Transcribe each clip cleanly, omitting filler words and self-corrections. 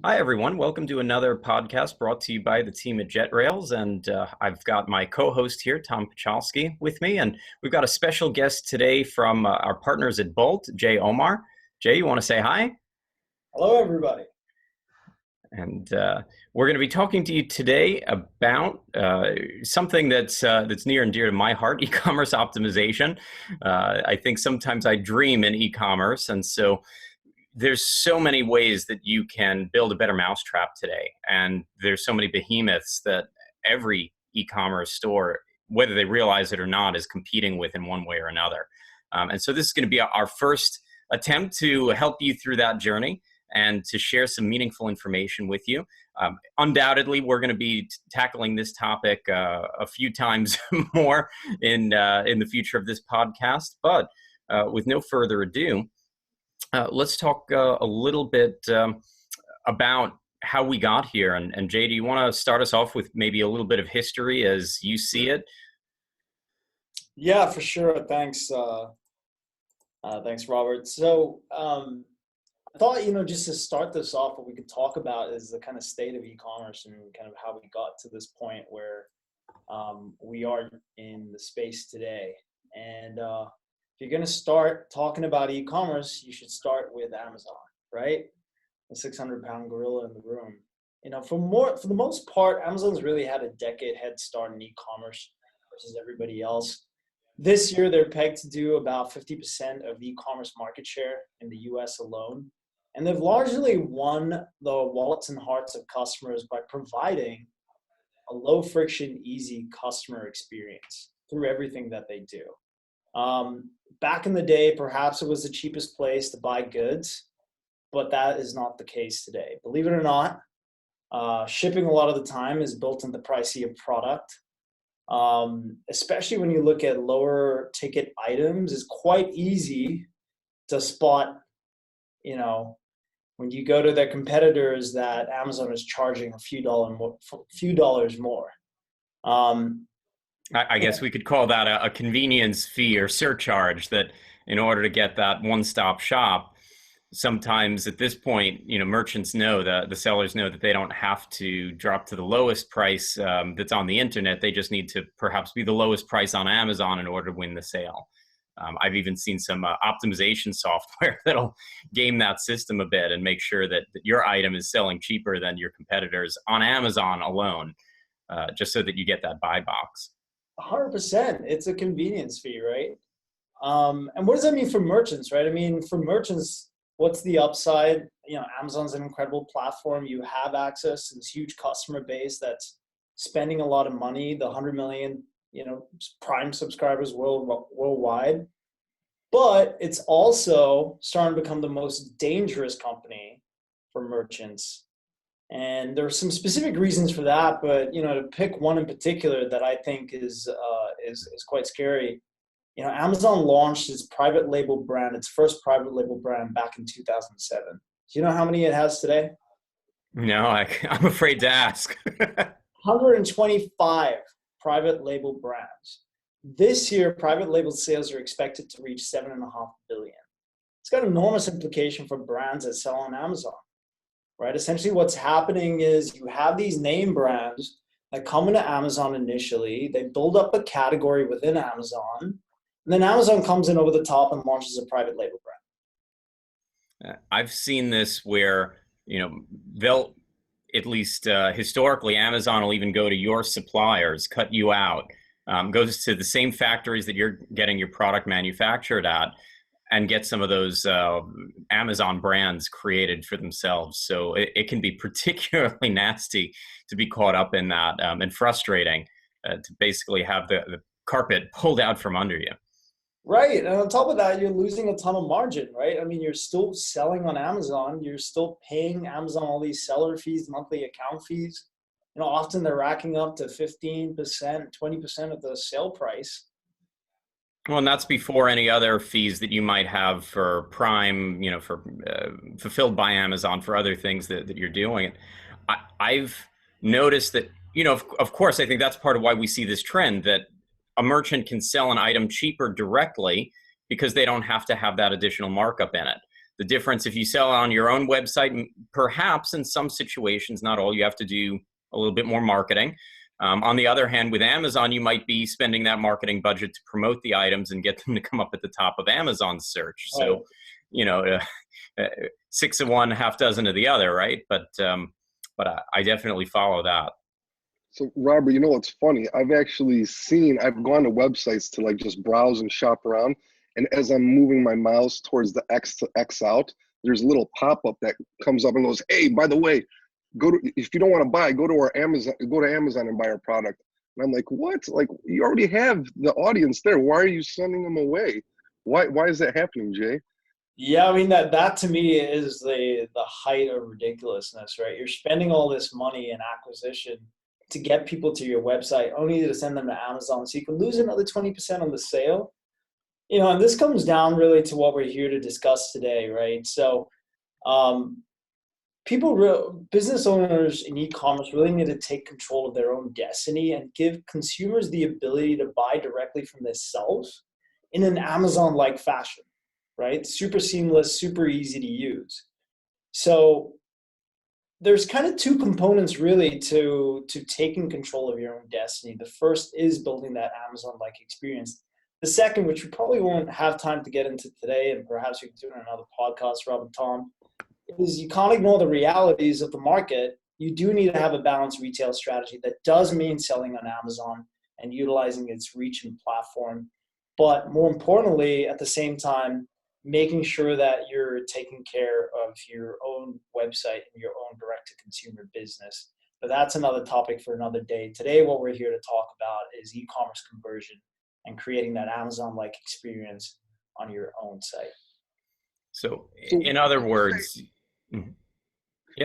Hi, everyone. Welcome to another podcast brought to you by the team at JetRails. And I've got my co-host here, Tom Puchalski, with me. And we've got a special guest today from our partners at Bolt, Omar. Jay, you want to say hi? Hello, everybody. And we're going to be talking to you today about something that's near and dear to my heart, e-commerce optimization. I think sometimes I dream in e-commerce, and so there's so many ways that you can build a better mousetrap today. And there's so many behemoths that every e-commerce store, whether they realize it or not, is competing with in one way or another. And so this is going to be our first attempt to help you through that journey and to share some meaningful information with you. Undoubtedly, we're going to be tackling this topic a few times more in the future of this podcast. But with no further ado, let's talk a little bit about how we got here. And Jay, do you want to start us off with maybe a little bit of history as you see it? Yeah, for sure. Thanks. Thanks, Robert. So I thought, just to start this off, what we could talk about is the kind of state of e-commerce and kind of how we got to this point where we are in the space today. And if you're going to start talking about e-commerce, you should start with Amazon, right? The 600-pound gorilla in the room. For the most part, Amazon's really had a decade head start in e-commerce versus everybody else. This year, they're pegged to do about 50% of e-commerce market share in the US alone. And they've largely won the wallets and hearts of customers by providing a low friction, easy customer experience through everything that they do. Back in the day, perhaps it was the cheapest place to buy goods, but that is not the case today. Believe it or not, shipping a lot of the time is built into the pricey of product. Especially when you look at lower ticket items, it's quite easy to spot, when you go to their competitors that Amazon is charging a few dollars more. I guess we could call that a convenience fee or surcharge, that in order to get that one-stop shop, sometimes at this point, merchants know, the sellers know that they don't have to drop to the lowest price that's on the internet. They just need to perhaps be the lowest price on Amazon in order to win the sale. I've even seen some optimization software that'll game that system a bit and make sure that your item is selling cheaper than your competitors on Amazon alone, just so that you get that buy box. 100%. It's a convenience fee, right? And what does that mean for merchants, right? I mean, for merchants, what's the upside? Amazon's an incredible platform. You have access to this huge customer base that's spending a lot of money, the 100 million, Prime subscribers worldwide. But it's also starting to become the most dangerous company for merchants. And there are some specific reasons for that, but to pick one in particular that I think is quite scary. Amazon launched its private label brand, its first private label brand, back in 2007. Do you know how many it has today? No, I'm afraid to ask. 125 private label brands. This year, private label sales are expected to reach 7.5 billion. It's got enormous implication for brands that sell on Amazon. Right? Essentially, what's happening is you have these name brands that come into Amazon initially. They build up a category within Amazon, and then Amazon comes in over the top and launches a private label brand. I've seen this where, they'll, at least historically, Amazon will even go to your suppliers, cut you out, goes to the same factories that you're getting your product manufactured at, and get some of those Amazon brands created for themselves. So it can be particularly nasty to be caught up in that, and frustrating to basically have the carpet pulled out from under you. Right. And on top of that, you're losing a ton of margin, right? I mean, you're still selling on Amazon. You're still paying Amazon all these seller fees, monthly account fees. Often they're racking up to 15%, 20% of the sale price. Well, and that's before any other fees that you might have for Prime, for fulfilled by Amazon, for other things that you're doing. I've noticed that, of course, I think that's part of why we see this trend, that a merchant can sell an item cheaper directly because they don't have to have that additional markup in it. The difference, if you sell on your own website, perhaps in some situations, not all, you have to do a little bit more marketing. On the other hand, with Amazon, you might be spending that marketing budget to promote the items and get them to come up at the top of Amazon's search. Right. So, 6 of one, half dozen of the other, right? But I definitely follow that. So Robert, you know what's funny? I've gone to websites to like just browse and shop around. And as I'm moving my mouse towards the X to X out, there's a little pop-up that comes up and goes, hey, by the way, if you don't want to buy, go to Amazon and buy our product. And I'm like, what? Like, you already have the audience there. Why are you sending them away? Why is that happening, Jay? Yeah, I mean, that to me is the height of ridiculousness, right? You're spending all this money in acquisition to get people to your website, only to send them to Amazon, so you can lose another 20% on the sale. And this comes down really to what we're here to discuss today, right? So business owners in e-commerce really need to take control of their own destiny and give consumers the ability to buy directly from themselves in an Amazon-like fashion, right? Super seamless, super easy to use. So there's kind of two components really to taking control of your own destiny. The first is building that Amazon-like experience. The second, which we probably won't have time to get into today, and perhaps we can do it in another podcast, Rob and Tom, is you can't ignore the realities of the market. You do need to have a balanced retail strategy that does mean selling on Amazon and utilizing its reach and platform. But more importantly, at the same time, making sure that you're taking care of your own website and your own direct-to-consumer business. But that's another topic for another day. Today, what we're here to talk about is e-commerce conversion and creating that Amazon-like experience on your own site. So in other words,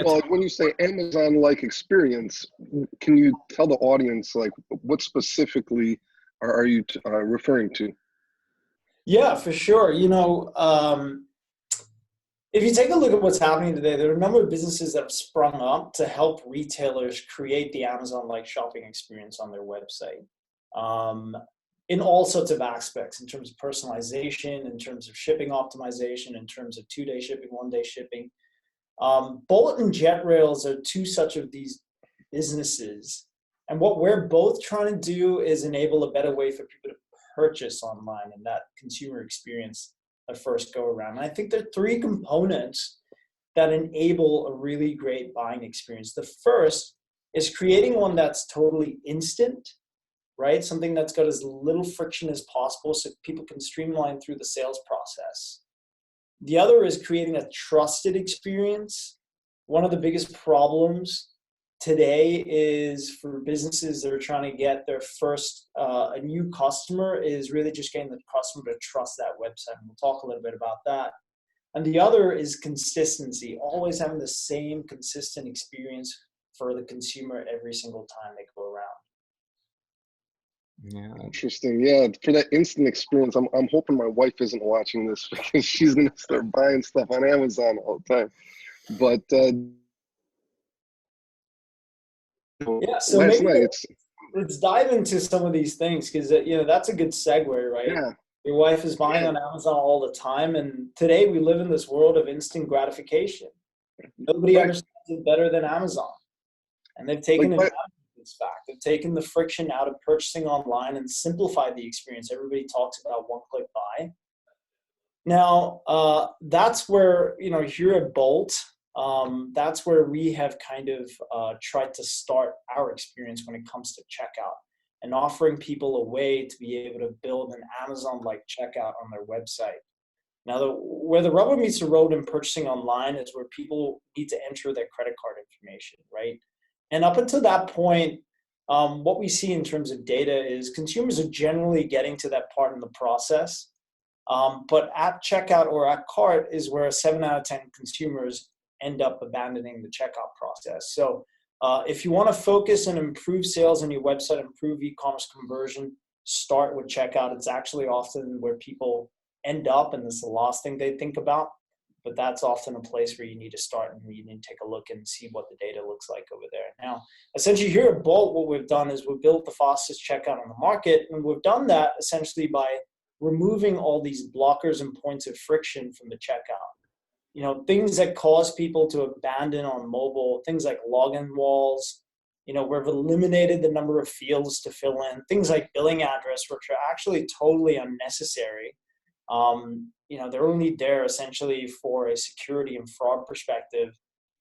well, when you say Amazon-like experience, can you tell the audience, like, what specifically are you referring to? Yeah, for sure. If you take a look at what's happening today, there are a number of businesses that have sprung up to help retailers create the Amazon-like shopping experience on their website. In all sorts of aspects, in terms of personalization, in terms of shipping optimization, in terms of 2-day shipping, 1-day shipping. Bolt and JetRails are two such of these businesses. And what we're both trying to do is enable a better way for people to purchase online and that consumer experience at first go around. And I think there are three components that enable a really great buying experience. The first is creating one that's totally instant, right? Something that's got as little friction as possible so people can streamline through the sales process. The other is creating a trusted experience. One of the biggest problems today is for businesses that are trying to get their first, a new customer, is really just getting the customer to trust that website. And we'll talk a little bit about that. And the other is consistency, always having the same consistent experience for the consumer every single time they go around. Yeah. Interesting. Yeah, for that instant experience, I'm hoping my wife isn't watching this because she's gonna start buying stuff on Amazon all the time. But yeah, so last maybe night let's dive into some of these things because that's a good segue, right? Yeah. Your wife is buying on Amazon all the time, and today we live in this world of instant gratification. Nobody understands it better than Amazon, and they've taken advantage of this fact. They've taken the friction out of purchasing online and simplified the experience. Everybody talks about one-click buy. Now, that's where here at Bolt, that's where we have kind of tried to start our experience when it comes to checkout, and offering people a way to be able to build an Amazon-like checkout on their website. Now, where the rubber meets the road in purchasing online is where people need to enter their credit card information, right? And up until that point, what we see in terms of data is consumers are generally getting to that part in the process. But at checkout or at cart is where 7 out of 10 consumers end up abandoning the checkout process. So if you want to focus and improve sales on your website, improve e-commerce conversion, start with checkout. It's actually often where people end up, and it's the last thing they think about. But that's often a place where you need to start, and you need to take a look and see what the data looks like over there. Now, essentially here at Bolt, what we've done is we've built the fastest checkout on the market, and we've done that essentially by removing all these blockers and points of friction from the checkout. things that cause people to abandon on mobile, things like login walls. We've eliminated the number of fields to fill in, things like billing address, which are actually totally unnecessary. They're only there essentially for a security and fraud perspective.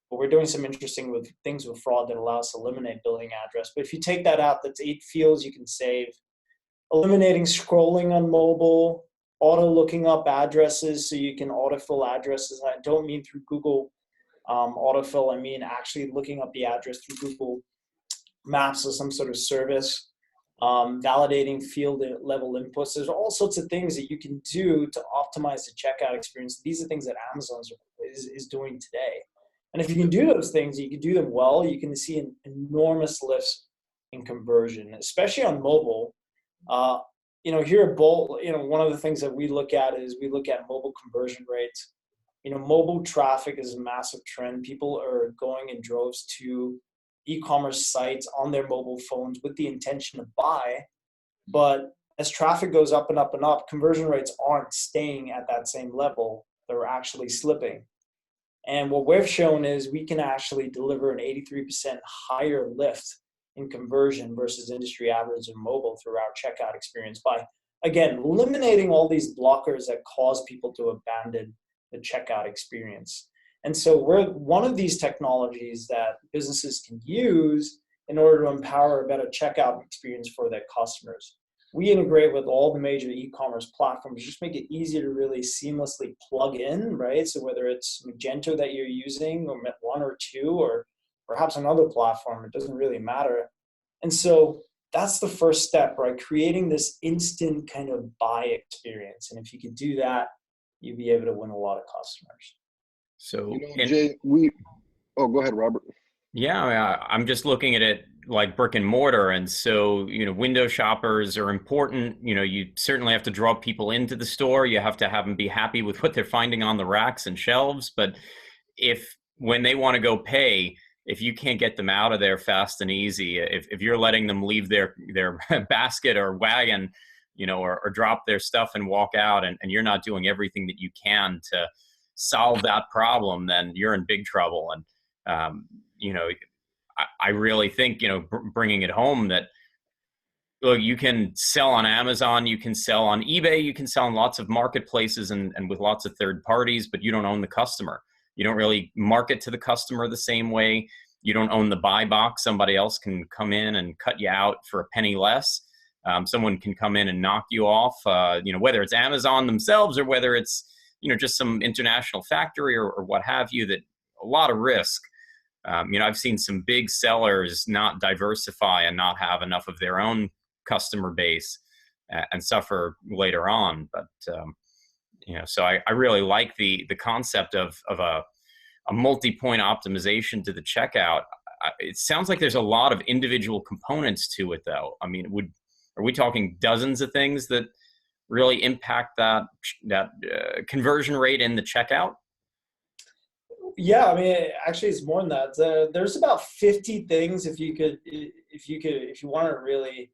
But we're doing some interesting things with fraud that allow us to eliminate billing address. But if you take that out, that's 8 fields you can save. Eliminating scrolling on mobile, auto looking up addresses so you can autofill addresses. I don't mean through Google autofill. I mean actually looking up the address through Google Maps or some sort of service. Validating field level inputs. There's all sorts of things that you can do to optimize the checkout experience. These are things that Amazon is doing today. And if you can do those things, you can do them well, you can see an enormous lifts in conversion, especially on mobile. Here at Bolt, one of the things that we look at is we look at mobile conversion rates. Mobile traffic is a massive trend. People are going in droves to e-commerce sites on their mobile phones with the intention to buy. But as traffic goes up and up and up, conversion rates aren't staying at that same level. They're actually slipping. And what we've shown is we can actually deliver an 83% higher lift in conversion versus industry average in mobile through our checkout experience by, again, eliminating all these blockers that cause people to abandon the checkout experience. And so we're one of these technologies that businesses can use in order to empower a better checkout experience for their customers. We integrate with all the major e-commerce platforms, just make it easy to really seamlessly plug in, right? So whether it's Magento that you're using or one or two, or perhaps another platform, it doesn't really matter. And so that's the first step, right? Creating this instant kind of buy experience. And if you can do that, you'll be able to win a lot of customers. So, Jay, go ahead, Robert. Yeah, I'm just looking at it like brick and mortar. And so, window shoppers are important. You certainly have to draw people into the store. You have to have them be happy with what they're finding on the racks and shelves. But when they want to go pay, if you can't get them out of there fast and easy, if you're letting them leave their basket or wagon, or drop their stuff and walk out, and you're not doing everything that you can to solve that problem, then you're in big trouble. And, I really think, bringing it home that, look, you can sell on Amazon, you can sell on eBay, you can sell on lots of marketplaces and with lots of third parties, but you don't own the customer. You don't really market to the customer the same way. You don't own the buy box. Somebody else can come in and cut you out for a penny less. Someone can come in and knock you off, whether it's Amazon themselves or whether it's, just some international factory or what have you, that a lot of risk. I've seen some big sellers not diversify and not have enough of their own customer base and suffer later on. But, so I really like the concept of a multi-point optimization to the checkout. It sounds like there's a lot of individual components to it, though. I mean, are we talking dozens of things that really impact that conversion rate in the checkout? Yeah, I mean, actually, it's more than that. There's about 50 things if you want to really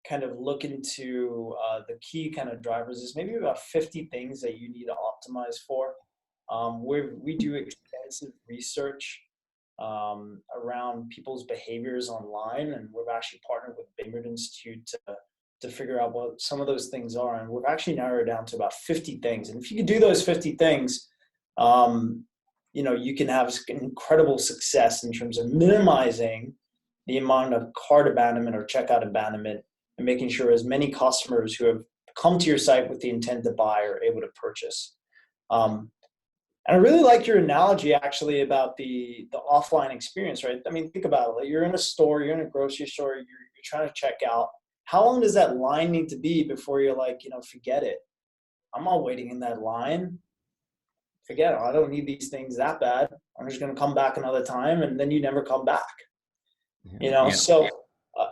kind of look into the key kind of drivers. There's maybe about 50 things that you need to optimize for. We do extensive research around people's behaviors online, and we've actually partnered with Bainbridge Institute to figure out what some of those things are, and we've actually narrowed it down to about 50 things. And if you can do those 50 things, you can have incredible success in terms of minimizing the amount of cart abandonment or checkout abandonment, and making sure as many customers who have come to your site with the intent to buy are able to purchase. And I really like your analogy actually about the offline experience, right? I mean, think about it. Like, you're in a store, you're in a grocery store, you're trying to check out. How long does that line need to be before you're like, forget it? I'm not waiting in that line. Forget it. I don't need these things that bad. I'm just going to come back another time, and then you never come back. Yeah. So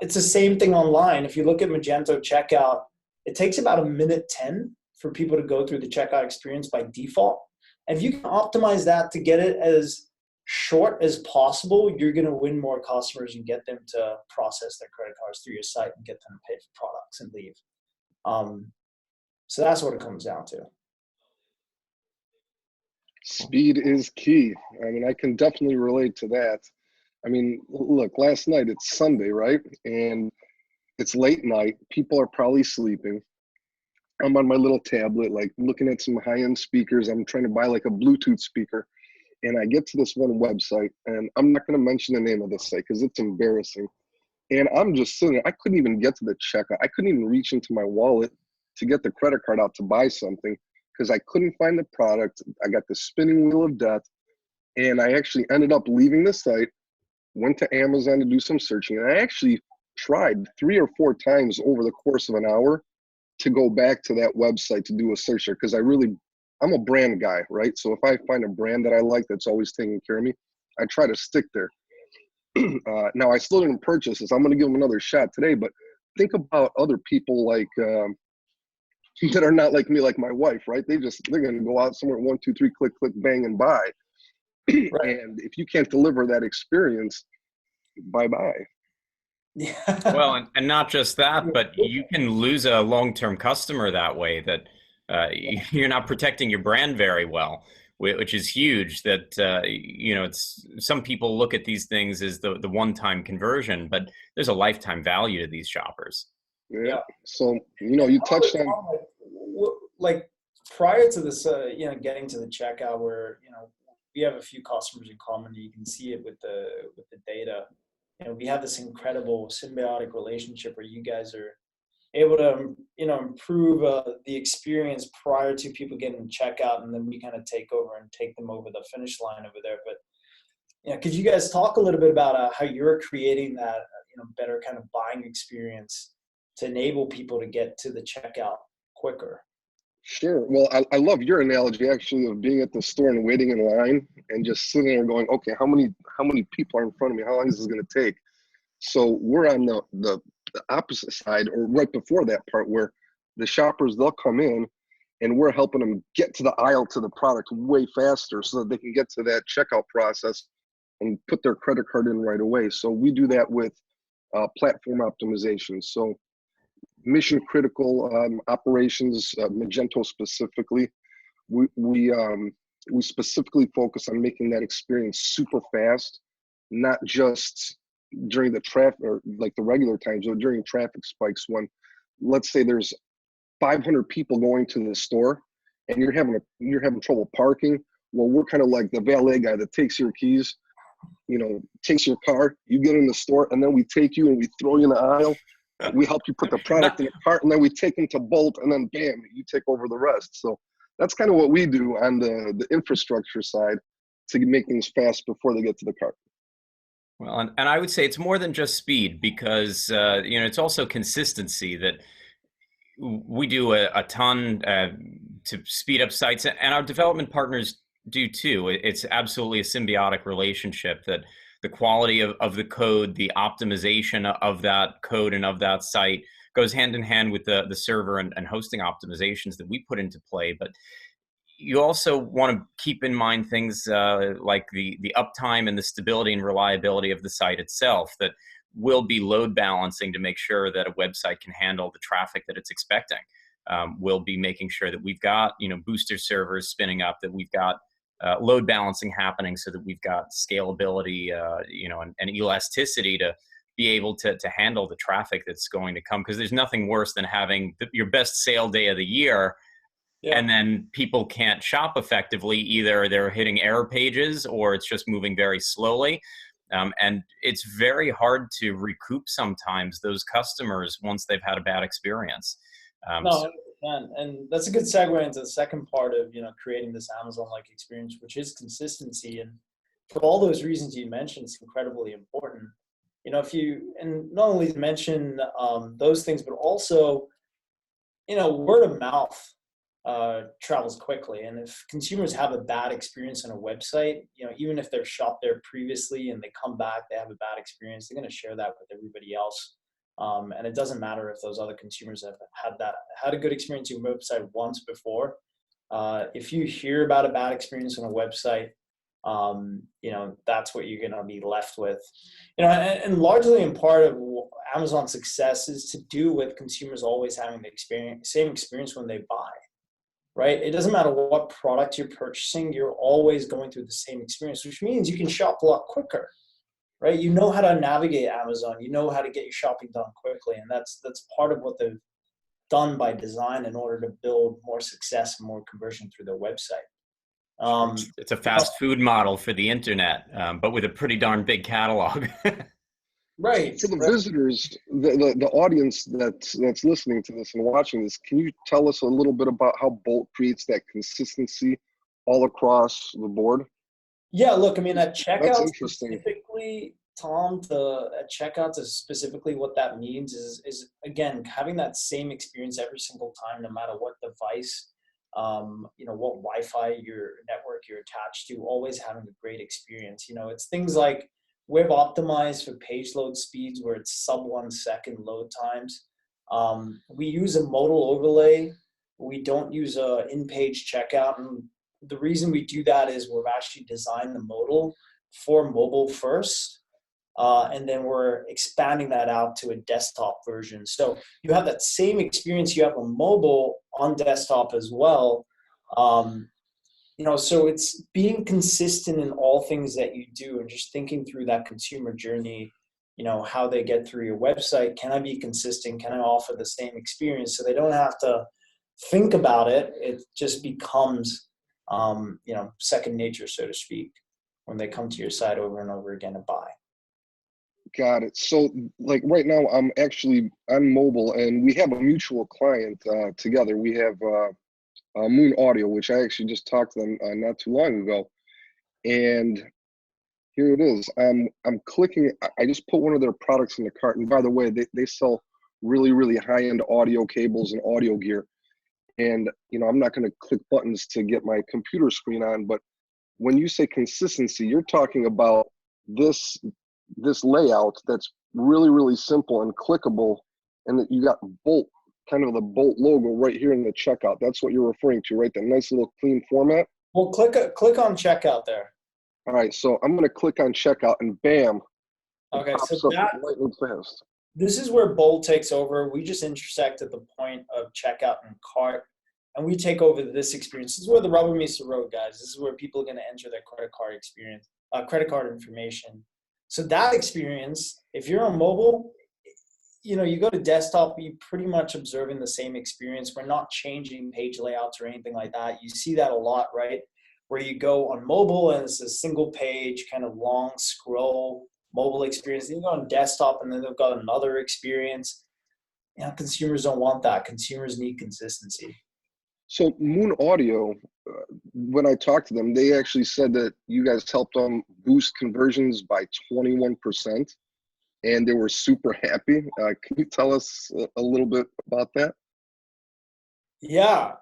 it's the same thing online. If you look at Magento checkout, it takes about 1:10 for people to go through the checkout experience by default. And if you can optimize that to get it as short as possible, you're going to win more customers and get them to process their credit cards through your site and get them to pay for products and leave. So that's what it comes down to. Speed is key. I mean, I can definitely relate to that. I mean, look, last night it's Sunday, right? And it's late night. People are probably sleeping. I'm on my little tablet, like looking at some high-end speakers. I'm trying to buy like a Bluetooth speaker. And I get to this one website, and I'm not going to mention the name of this site because it's embarrassing. And I'm just sitting there. I couldn't even get to the checkout. I couldn't even reach into my wallet to get the credit card out to buy something because I couldn't find the product. I got the spinning wheel of death. And I actually ended up leaving the site, went to Amazon to do some searching. And I actually tried 3 or 4 times over the course of an hour to go back to that website to do a search there because I'm a brand guy, right? So if I find a brand that I like that's always taking care of me, I try to stick there. Now, I still didn't purchase this. I'm going to give them another shot today, but think about other people like that are not like me, like my wife, right? They're going to go out somewhere, 1, 2, 3, click, click, bang, and buy. Right. And if you can't deliver that experience, bye-bye. Yeah. Well, and not just that, but you can lose a long-term customer that way, that you're not protecting your brand very well, which is huge. That it's some people look at these things as the one-time conversion, but there's a lifetime value to these shoppers. Yeah. So, you touched on like prior to this, getting to the checkout where, we have a few customers in common. You can see it with the data. We have this incredible symbiotic relationship where you guys are able to, improve the experience prior to people getting checkout, and then we kind of take over and take them over the finish line over there. But could you guys talk a little bit about how you're creating that, better kind of buying experience to enable people to get to the checkout quicker? Sure. Well, I love your analogy actually of being at the store and waiting in line and just sitting there going, okay, how many people are in front of me? How long is this going to take? So we're on the opposite side, or right before that part, where the shoppers, they'll come in and we're helping them get to the aisle to the product way faster so that they can get to that checkout process and put their credit card in right away. So we do that with platform optimization. So mission critical operations, Magento specifically, we specifically focus on making that experience super fast, not just during the traffic or like the regular times, or during traffic spikes. When, let's say, there's 500 people going to the store and you're having trouble parking. Well, we're kind of like the valet guy that takes your keys, takes your car, you get in the store, and then we take you and we throw you in the aisle. We help you put the product in the cart, and then we take them to Bolt, and then bam, you take over the rest. So that's kind of what we do on the infrastructure side to make things fast before they get to the cart. Well, and I would say it's more than just speed, because it's also consistency. That we do a ton to speed up sites, and our development partners do too. It's absolutely a symbiotic relationship, that the quality of the code, the optimization of that code and of that site goes hand in hand with the server and hosting optimizations that we put into play. But you also want to keep in mind things like the uptime and the stability and reliability of the site itself, that will be load balancing to make sure that a website can handle the traffic that it's expecting. We'll be making sure that we've got booster servers spinning up, that we've got load balancing happening, so that we've got scalability, and elasticity to be able to handle the traffic that's going to come. Because there's nothing worse than having your best sale day of the year, and then people can't shop effectively. Either they're hitting error pages, or it's just moving very slowly. And it's very hard to recoup sometimes those customers once they've had a bad experience. No, and that's a good segue into the second part of creating this Amazon-like experience, which is consistency. And for all those reasons you mentioned, it's incredibly important. If you, and not only mention those things, but also word of mouth travels quickly. And if consumers have a bad experience on a website, even if they've shopped there previously and they come back, they have a bad experience, they're going to share that with everybody else. And it doesn't matter if those other consumers have had a good experience on your website once before. If you hear about a bad experience on a website, that's what you're going to be left with. And largely in part of Amazon's success is to do with consumers always having the same experience when they buy. right? It doesn't matter what product you're purchasing, you're always going through the same experience, which means you can shop a lot quicker, right? You know how to navigate Amazon, you know how to get your shopping done quickly. And that's part of what they've done by design in order to build more success and more conversion through their website. It's a fast food model for the internet, but with a pretty darn big catalog. Right. For the visitors, the audience that's listening to this and watching this, can you tell us a little bit about how Bolt creates that consistency all across the board? Yeah, look, I mean, at That's checkout interesting. specifically, Tom, at checkout to specifically what that means is again having that same experience every single time, no matter what device, what Wi-Fi your network you're attached to, always having a great experience. It's things like we've optimized for page load speeds where it's sub 1 second load times. We use a modal overlay. We don't use a in-page checkout, and the reason we do that is we've actually designed the modal for mobile first, and then we're expanding that out to a desktop version. So you have that same experience you have on mobile on desktop as well. So it's being consistent in all things that you do and just thinking through that consumer journey, how they get through your website. Can I be consistent? Can I offer the same experience? So they don't have to think about it. It just becomes, second nature, so to speak, when they come to your site over and over again to buy. Got it. So, like right now, I'm mobile, and we have a mutual client together. We have Moon Audio, which I actually just talked to them not too long ago, and here it is. I'm clicking. I just put one of their products in the cart, and by the way, they sell really, really high-end audio cables and audio gear. And I'm not going to click buttons to get my computer screen on, but when you say consistency, you're talking about this layout that's really, really simple and clickable, and that you got Bolt, kind of the Bolt logo right here in the checkout. That's what you're referring to, right? That nice little clean format. Well, click on checkout there. All right, so I'm going to click on checkout, and bam, Okay, it pops so up lightning fast. This is where Bolt takes over. We just intersect at the point of checkout and cart, and we take over this experience. This is where the rubber meets the road, guys. This is where people are going to enter their credit card information. So that experience, if you're on mobile, you go to desktop, you're pretty much observing the same experience. We're not changing page layouts or anything like that. You see that a lot, right? Where you go on mobile and it's a single page, kind of long scroll mobile experience. Then you go on desktop and then they've got another experience. Consumers don't want that. Consumers need consistency. So Moon Audio, when I talked to them, they actually said that you guys helped them boost conversions by 21%, and they were super happy. Can you tell us a little bit about that? Yeah,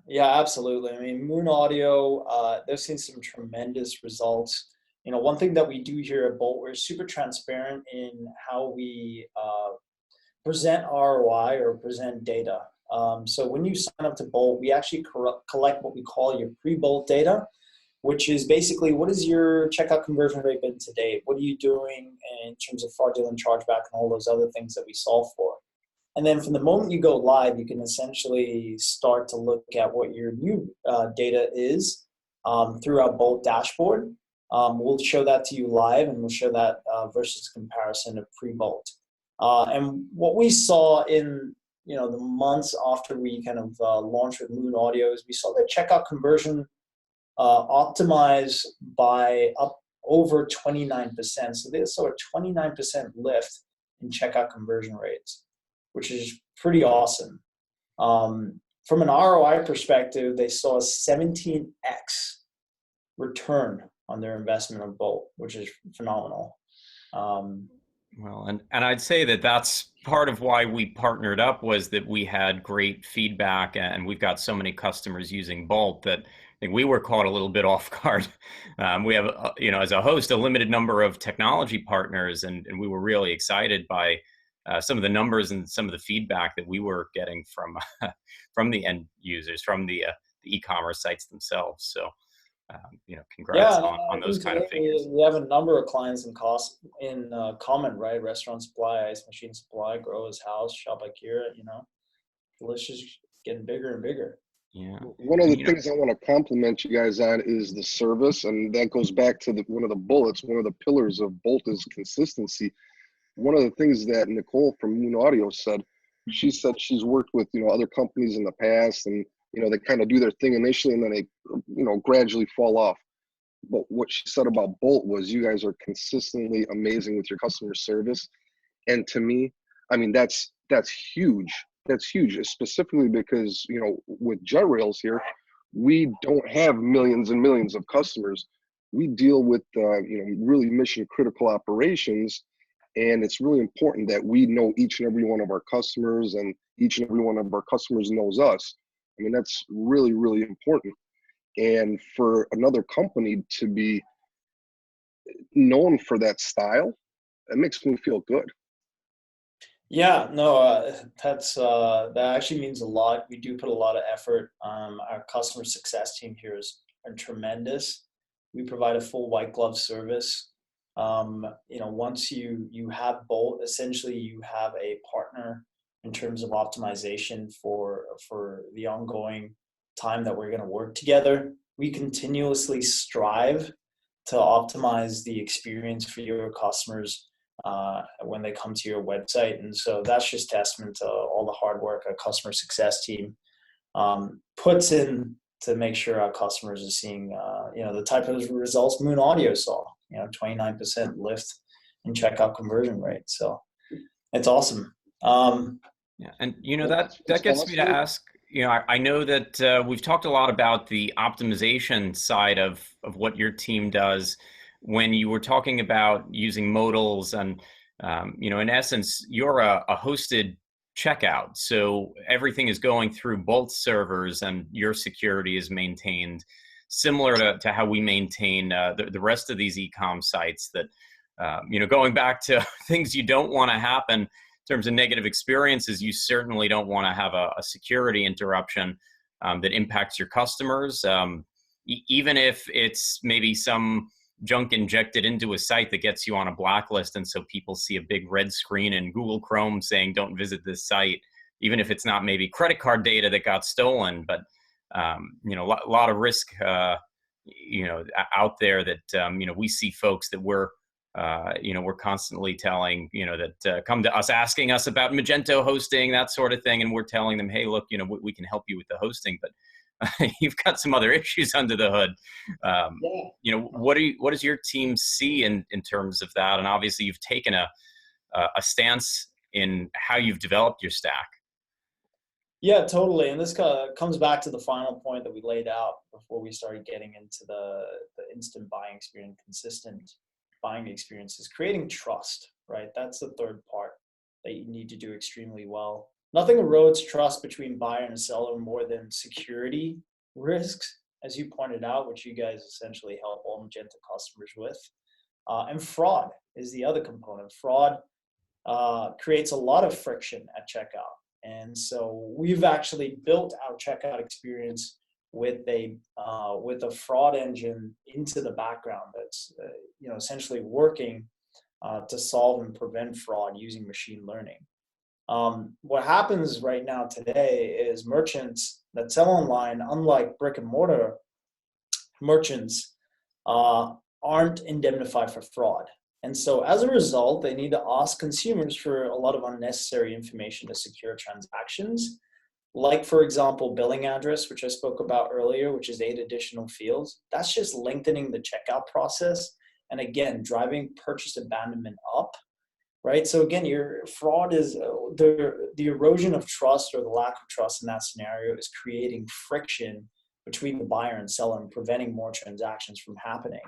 yeah, absolutely. I mean, Moon Audio, they've seen some tremendous results. One thing that we do here at Bolt, we're super transparent in how we present ROI or present data. So when you sign up to Bolt, we actually collect what we call your pre-Bolt data, which is basically what is your checkout conversion rate been to date? What are you doing in terms of fraudulent chargeback and all those other things that we solve for? And then from the moment you go live, you can essentially start to look at what your new data is through our Bolt dashboard. We'll show that to you live, and we'll show that versus comparison of pre-Bolt. And what we saw in the months after we kind of launched with Moon Audio is we saw the checkout conversion optimize by up over 29%. So they saw a 29% lift in checkout conversion rates, which is pretty awesome. From an ROI perspective, they saw a 17x return on their investment of Bolt, which is phenomenal. Well, and I'd say that that's part of why we partnered up, was that we had great feedback, and we've got so many customers using Bolt that I think we were caught a little bit off guard. We have, as a host, a limited number of technology partners, and we were really excited by some of the numbers and some of the feedback that we were getting from the end users, from the e-commerce sites themselves. So, congrats on those kind of figures. We have a number of clients in common, right? Restaurant supply, ice machine supply, Growers House, Shop IKEA, the list is getting bigger and bigger. Yeah. One of And the things I want to compliment you guys on is the service, and that goes back to one of the bullets. One of the pillars of Bolt is consistency. One of the things that Nicole from Moon Audio said, she said she's worked with other companies in the past, and they kind of do their thing initially, and then they gradually fall off. But what she said about Bolt was, you guys are consistently amazing with your customer service. And to me, I mean, that's huge. That's huge, specifically because, with JetRails here, we don't have millions and millions of customers. We deal with, really mission critical operations. And it's really important that we know each and every one of our customers, and each and every one of our customers knows us. I mean, that's really, really important. And for another company to be known for that style, that makes me feel good. Yeah, no, that actually means a lot. We do put a lot of effort. Our customer success team here are tremendous. We provide a full white glove service. Once you have Bolt, essentially you have a partner in terms of optimization for the ongoing time that we're going to work together. We continuously strive to optimize the experience for your customers when they come to your website. And so that's just testament to all the hard work our customer success team puts in to make sure our customers are seeing, the type of results Moon Audio saw, 29% lift in checkout conversion rate. So it's awesome. Yeah, and that gets me to ask. I know that we've talked a lot about the optimization side of what your team does. When you were talking about using modals, and in essence, you're a hosted checkout, so everything is going through Bolt servers, and your security is maintained similar to how we maintain the rest of these e-com sites. That going back to things you don't want to happen in terms of negative experiences, you certainly don't want to have a security interruption that impacts your customers, even if it's maybe some junk injected into a site that gets you on a blacklist, and so people see a big red screen in Google Chrome saying don't visit this site, even if it's not maybe credit card data that got stolen. But a lot of risk out there that we see folks that we're constantly telling, that come to us asking us about Magento hosting, that sort of thing, and we're telling them, hey, look, we can help you with the hosting, but you've got some other issues under the hood. What does your team see in terms of that? And obviously, you've taken a stance in how you've developed your stack. Yeah, totally. And this comes back to the final point that we laid out before we started getting into the instant buying experience, consistent buying experiences, creating trust, right? That's the third part that you need to do extremely well. Nothing erodes trust between buyer and seller more than security risks, as you pointed out, which you guys essentially help all Magento customers with. And fraud is the other component. Fraud creates a lot of friction at checkout. And so we've actually built our checkout experience with a fraud engine into the background that's essentially working to solve and prevent fraud using machine learning. What happens right now today is merchants that sell online, unlike brick and mortar merchants, aren't indemnified for fraud. And so as a result, they need to ask consumers for a lot of unnecessary information to secure transactions. Like, for example, billing address, which I spoke about earlier, which is 8 additional fields. That's just lengthening the checkout process. And again, driving purchase abandonment up, right? So again, your fraud is the erosion of trust, or the lack of trust in that scenario, is creating friction between the buyer and seller and preventing more transactions from happening.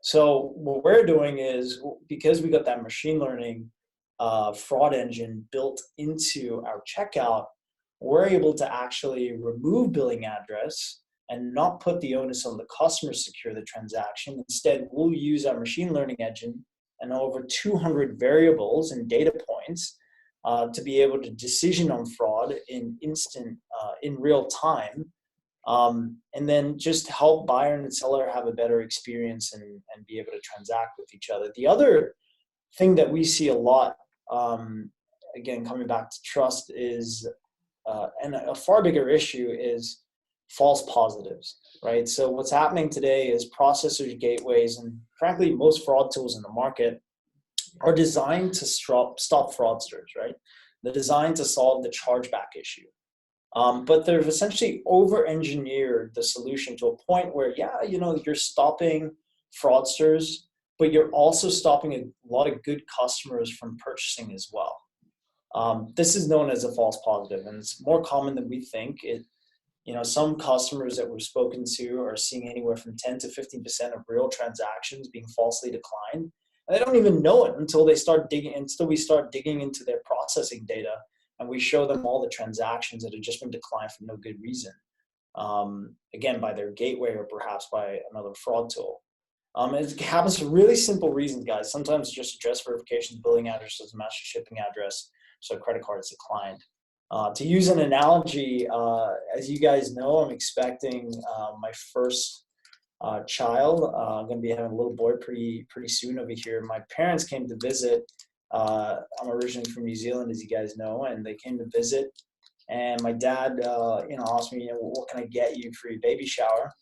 So what we're doing is, because we got that machine learning fraud engine built into our checkout, we're able to actually remove billing address and not put the onus on the customer to secure the transaction. Instead, we'll use our machine learning engine and over 200 variables and data points to be able to decision on fraud in real time. And then just help buyer and seller have a better experience and be able to transact with each other. The other thing that we see a lot, again, coming back to trust, is, and a far bigger issue, is false positives, right? So what's happening today is processors, gateways, and frankly, most fraud tools in the market are designed to stop fraudsters, right? They're designed to solve the chargeback issue. But they've essentially over-engineered the solution to a point where, yeah, you're stopping fraudsters, but you're also stopping a lot of good customers from purchasing as well. This is known as a false positive, and it's more common than we think. Some customers that we've spoken to are seeing anywhere from 10 to 15% of real transactions being falsely declined. And they don't even know it until we start digging into their processing data, and we show them all the transactions that have just been declined for no good reason. Again, by their gateway or perhaps by another fraud tool. It happens for really simple reasons, guys. Sometimes just address verification, billing address doesn't match the shipping address, so credit card is declined. To use an analogy, as you guys know, I'm expecting my first child. I'm going to be having a little boy pretty soon over here. My parents came to visit. I'm originally from New Zealand, as you guys know, and they came to visit. And my dad, asked me, what can I get you for your baby shower?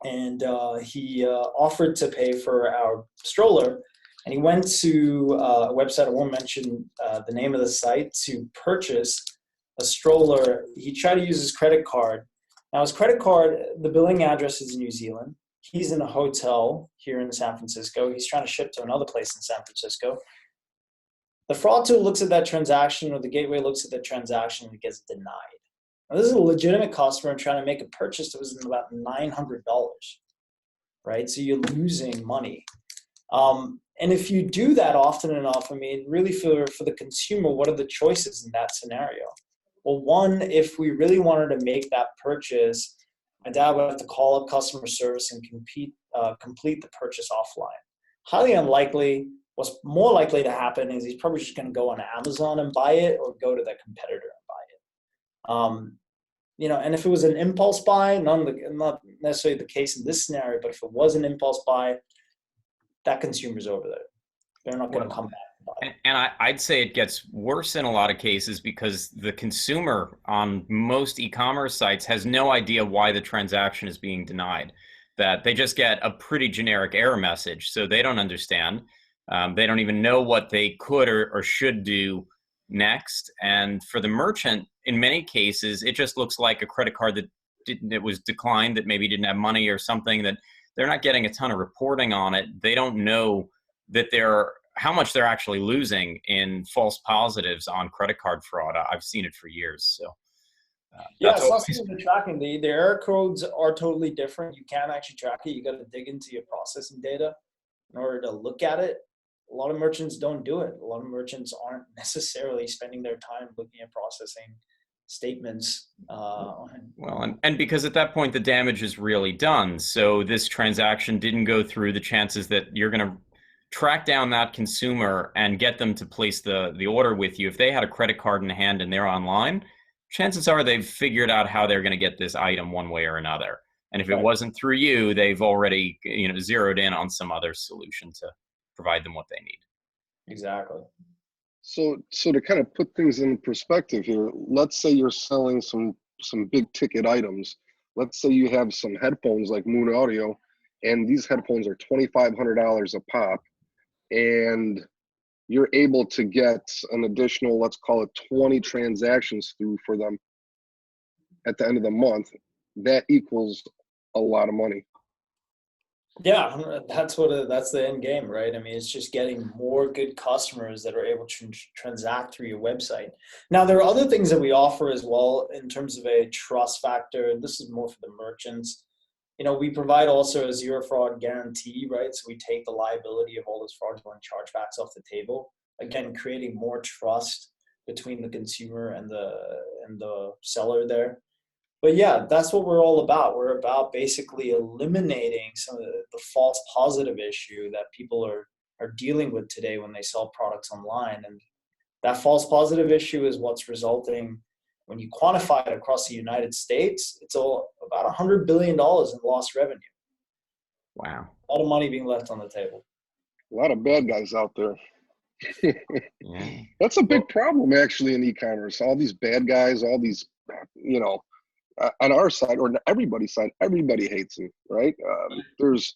And he offered to pay for our stroller. And he went to a website, I won't mention the name of the site, to purchase a stroller. He tried to use his credit card. Now, his credit card, the billing address is in New Zealand. He's in a hotel here in San Francisco. He's trying to ship to another place in San Francisco. The fraud tool looks at that transaction, or the gateway looks at that transaction, and it gets denied. Now, this is a legitimate customer trying to make a purchase that was in about $900, right? So you're losing money. And if you do that often enough, really for the consumer, what are the choices in that scenario? Well, one, if we really wanted to make that purchase, my dad would have to call up customer service and complete the purchase offline. Highly unlikely. What's more likely to happen is he's probably just going to go on Amazon and buy it, or go to that competitor and buy it. And if it was an impulse buy, not necessarily the case in this scenario, but if it was an impulse buy, that consumer's over there. They're not going to come back and buy it. And I'd say it gets worse in a lot of cases, because the consumer on most e-commerce sites has no idea why the transaction is being denied. That they just get a pretty generic error message, so they don't understand. They don't even know what they could or should do next. And for the merchant, in many cases, it just looks like a credit card that was declined, that maybe didn't have money or something, that they're not getting a ton of reporting on it. They don't know that how much they're actually losing in false positives on credit card fraud. I've seen it for years. So it's not something to tracking. The error codes are totally different. You can't actually track it. You got to dig into your processing data in order to look at it. A lot of merchants don't do it. A lot of merchants aren't necessarily spending their time looking at processing statements. And because at that point the damage is really done. So this transaction didn't go through. The chances that you're going to track down that consumer and get them to place the order with you, if they had a credit card in hand and they're online, chances are they've figured out how they're going to get this item one way or another. And if it wasn't through you, they've already zeroed in on some other solution to provide them what they need. Exactly. So to kind of put things in perspective here, let's say you're selling some big ticket items. Let's say you have some headphones like Moon Audio, and these headphones are $2,500 a pop, and you're able to get an additional, let's call it 20 transactions through for them at the end of the month. That equals a lot of money. Yeah, that's the end game, right? It's just getting more good customers that are able to transact through your website. Now, there are other things that we offer as well in terms of a trust factor. This is more for the merchants. We provide also a zero fraud guarantee, right? So we take the liability of all those fraudulent chargebacks off the table. Again, creating more trust between the consumer and the seller there. But yeah, that's what we're all about. We're about basically eliminating some of the false positive issue that people are dealing with today when they sell products online. And that false positive issue is what's resulting, when you quantify it across the United States, it's about $100 billion in lost revenue. Wow. A lot of money being left on the table. A lot of bad guys out there. Yeah. That's a big problem actually in e-commerce. All these bad guys, all these, on our side or on everybody's side, everybody hates them, right? There's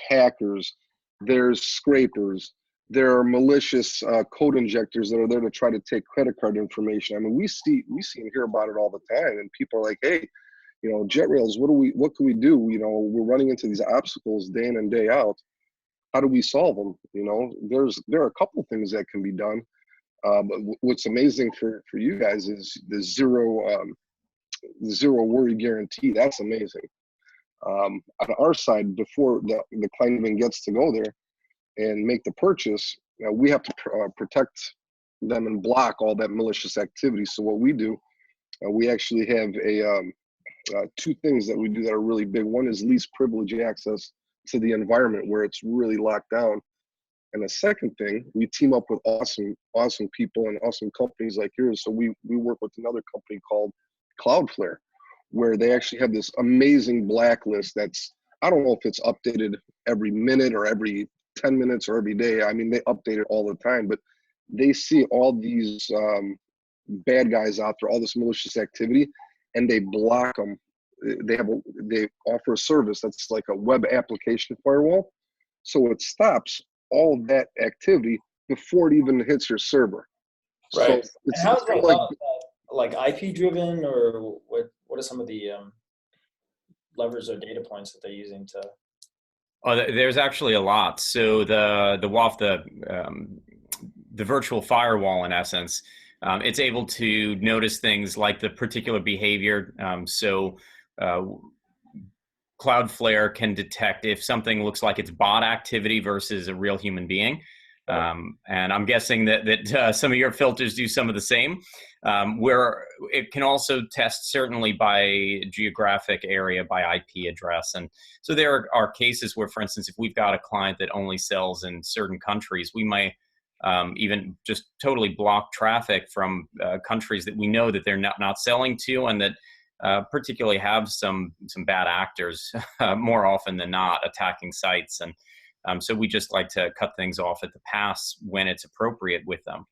hackers, there's scrapers, there are malicious code injectors that are there to try to take credit card information. I mean, we see and hear about it all the time, and people are like, hey, JetRails, what can we do? We're running into these obstacles day in and day out. How do we solve them? There are a couple of things that can be done. But what's amazing for you guys is the zero worry guarantee. That's amazing. On our side, before the client even gets to go there and make the purchase, we have to protect them and block all that malicious activity. So what we do, we actually have two things that we do that are really big. One is least privilege access to the environment where it's really locked down. And the second thing, we team up with awesome people and awesome companies like yours. So we work with another company called Cloudflare, where they actually have this amazing blacklist that's, I don't know if it's updated every minute or every 10 minutes or every day. I mean, they update it all the time, but they see all these bad guys out there, all this malicious activity, and they block them. They offer a service that's like a web application firewall. So it stops all that activity before it even hits your server. Right. So it's how's kind that of like IP driven, or what are some of the levers or data points that they're using to? Oh, there's actually a lot. So the WAF, the virtual firewall, in essence, it's able to notice things like the particular behavior. Cloudflare can detect if something looks like it's bot activity versus a real human being. And I'm guessing that some of your filters do some of the same, where it can also test certainly by geographic area, by IP address. And so there are cases where, for instance, if we've got a client that only sells in certain countries, we might even just totally block traffic from countries that we know that they're not selling to, and that particularly have some bad actors more often than not attacking sites. And so we just like to cut things off at the pass when it's appropriate with them.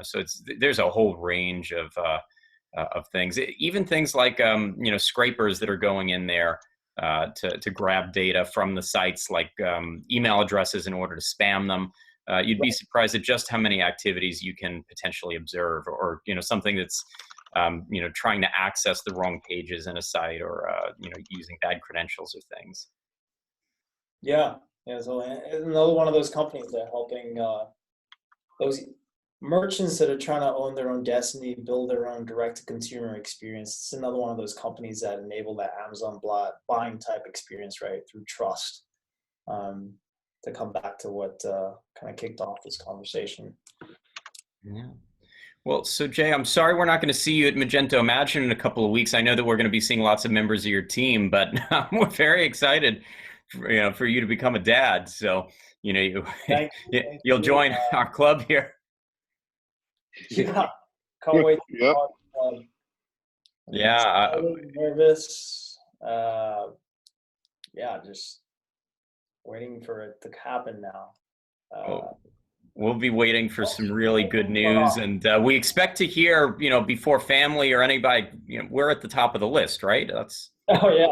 So there's a whole range of things, even things like scrapers that are going in there to grab data from the sites, like email addresses, in order to spam them. You'd be surprised at just how many activities you can potentially observe, or something that's trying to access the wrong pages in a site, or using bad credentials or things. Yeah. So another one of those companies that are helping those merchants that are trying to own their own destiny, build their own direct-to-consumer experience. It's another one of those companies that enable that Amazon buying type experience, right, through trust. To come back to what kind of kicked off this conversation. Yeah. Well, so Jay, I'm sorry we're not going to see you at Magento Imagine in a couple of weeks. I know that we're going to be seeing lots of members of your team, but we're very excited for you to become a dad. So, you'll join our club here. Yeah, can't wait. Yep. Yeah. Nervous. Just waiting for it to happen now. We'll be waiting for some really good news, and we expect to hear, before family or anybody, we're at the top of the list, right? That's. Oh yeah,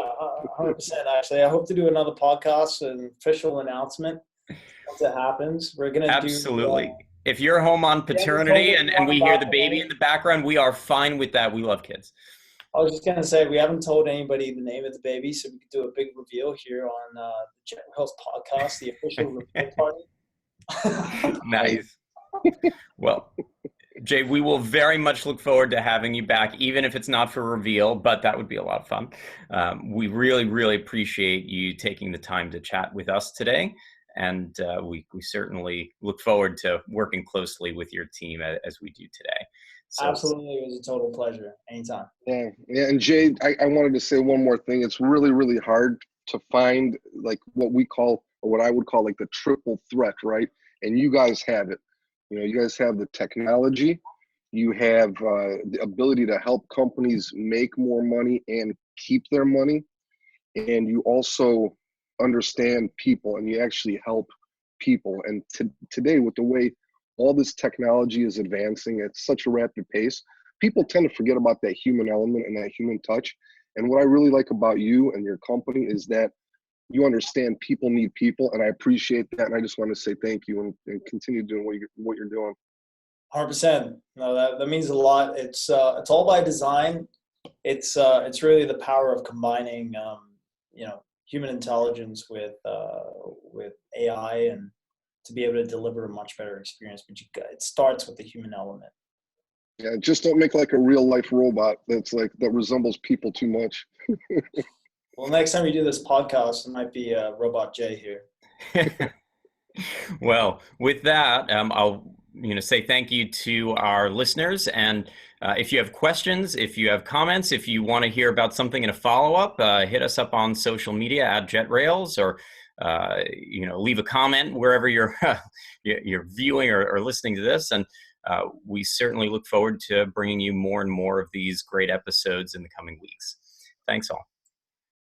100%. Actually, I hope to do another podcast, an official announcement once it happens. We're gonna absolutely. If you're home on paternity and we hear the baby in the background, we are fine with that. We love kids. I was just gonna say, we haven't told anybody the name of the baby, so we could do a big reveal here on the JetRails podcast, the official reveal party. Nice. Well, Jay, we will very much look forward to having you back, even if it's not for reveal, but that would be a lot of fun. We really, really appreciate you taking the time to chat with us today. And we certainly look forward to working closely with your team as we do today. So, absolutely, it was a total pleasure. Anytime. Yeah. And Jay, I wanted to say one more thing. It's really, really hard to find like what we call, or what I would call, like the triple threat, right? And you guys have it. You guys have the technology, you have the ability to help companies make more money and keep their money, and you also understand people, and you actually help people. And today, with the way all this technology is advancing at such a rapid pace, people tend to forget about that human element and that human touch. And what I really like about you and your company is that you understand people need people, and I appreciate that. And I just want to say thank you and continue doing what you're doing. 100%. No, that means a lot. It's all by design. It's really the power of combining, human intelligence with AI, and to be able to deliver a much better experience. But it starts with the human element. Yeah, just don't make like a real life robot that resembles people too much. Well, next time you do this podcast, it might be Robot J here. Well, with that, I'll say thank you to our listeners. And if you have questions, if you have comments, if you want to hear about something in a follow-up, hit us up on social media at JetRails, or leave a comment wherever you're viewing or listening to this. And we certainly look forward to bringing you more and more of these great episodes in the coming weeks. Thanks all.